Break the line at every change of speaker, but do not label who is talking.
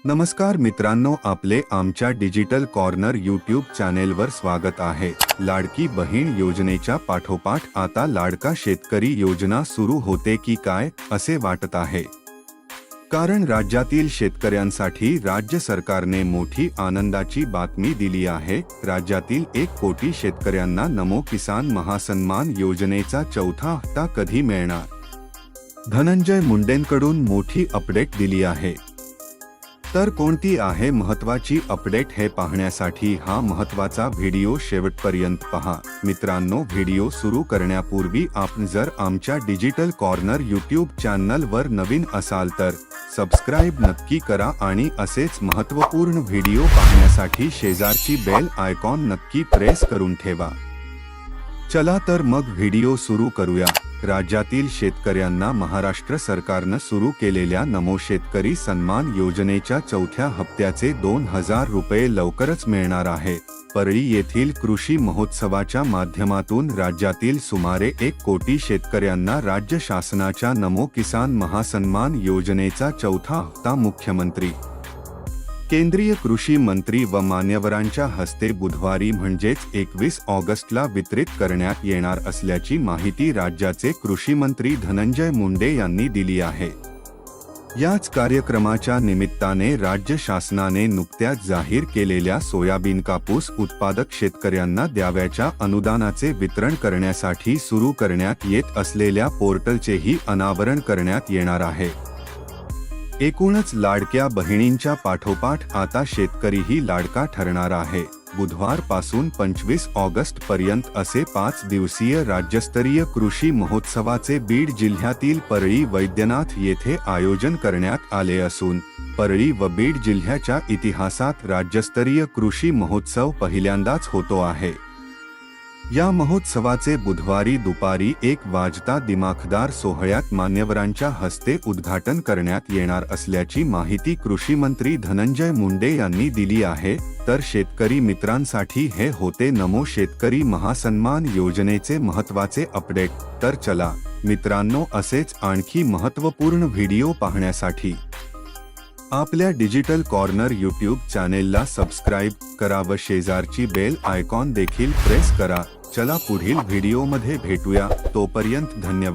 नमस्कार मित्रांनो, आपले आमच्या डिजिटल कॉर्नर यूट्यूब चॅनेलवर स्वागत आहे। लाडकी बहीण योजनेच्या पाठोपाठ आता लाडका शेतकरी योजना सुरू होते की काय असे वाटत आहे। कारण राज्यातील शेतकऱ्यांसाठी राज्य सरकारने मोठी आनंदाची बातमी दिली आहे। राज्यातील 1 कोटी शेतकऱ्यांना नमो किसान महासन्मान योजनेचा चौथा हप्ता कधी मिळणार? धनंजय मुंडेंकडून मोठी अपडेट दिली आहे। तर कोणती आहे महत्त्वाची अपडेट हे पाहण्यासाठी हा महत्त्वाचा व्हिडिओ शेवटपर्यंत पहा। मित्रांनो, व्हिडिओ सुरू करण्यापूर्वी आपण जर आमच्या डिजिटल कॉर्नर यूट्यूब चॅनलवर नवीन असाल तर सबस्क्राइब नक्की करा आणि असेच महत्त्वपूर्ण व्हिडिओ पाहण्यासाठी शेजारची बेल आयकॉन नक्की प्रेस करून ठेवा। चला तर मग व्हिडिओ सुरू करूया। राज्यातील शेतकऱ्यांना महाराष्ट्र सरकारने सुरू केलेल्या नमो शेतकरी सन्मान योजनेच्या चौथ्या हप्त्याचे 2000 रुपये लवकरच मिळणार आहे। परळी येथील कृषी महोत्सवाच्या माध्यमातून राज्यातील सुमारे 1 कोटी शेतकऱ्यांना राज्य शासनाच्या नमो किसान महासन्मान योजनेचा चौथा हप्ता मुख्यमंत्री, केंद्रीय कृषी मंत्री व मान्यवरांच्या हस्ते बुधवारी म्हणजेच 21 ऑगस्टला वितरित करण्यात येणार असल्याची माहिती राज्याचे कृषी मंत्री धनंजय मुंडे यांनी दिली आहे। याच कार्यक्रमाच्या निमित्ताने राज्य शासनाने नुकत्याच जाहीर केलेल्या सोयाबीन कापूस उत्पादक शेतकऱ्यांना द्यावयाच्या अनुदानाचे वितरण करण्यासाठी सुरू करण्यात येत असलेल्या पोर्टलचेही अनावरण करण्यात येणार आहे। एकूणच लाडक्या बहिणींच्या पाठोपाठ आता शेतकरीही लाडका ठरणार आहे। बुधवारपासून 25 ऑगस्ट पर्यंत असे 5 दिवसीय राज्यस्तरीय कृषी महोत्सवाचे बीड जिल्ह्यातील परळी वैद्यनाथ येथे आयोजन करण्यात आले असून परळी व बीड जिल्ह्याच्या इतिहासात राज्यस्तरीय कृषी महोत्सव पहिल्यांदाच होतो आहे। या महोत्सवाचे बुधवारी दुपारी 1 वाजता दिमाखदार सोहळ्यात मान्यवरांच्या हस्ते उद्घाटन करण्यात येणार असल्याची माहिती कृषी मंत्री धनंजय मुंडे यांनी दिली आहे। तर शेतकरी मित्रांसाठी हे होते नमो शेतकरी महासन्मान योजनेचे महत्त्वाचे अपडेट। तर चला मित्रांनो, असेच आणखी महत्त्वपूर्ण व्हिडिओ पाहण्यासाठी आपल्या डिजिटल कॉर्नर यूट्यूब चॅनेलला सबस्क्राइब करा व शेजारची बेल आयकॉन देखील प्रेस करा। चला पुढील व्हिडिओमध्ये भेटूया, तोपर्यंत धन्यवाद।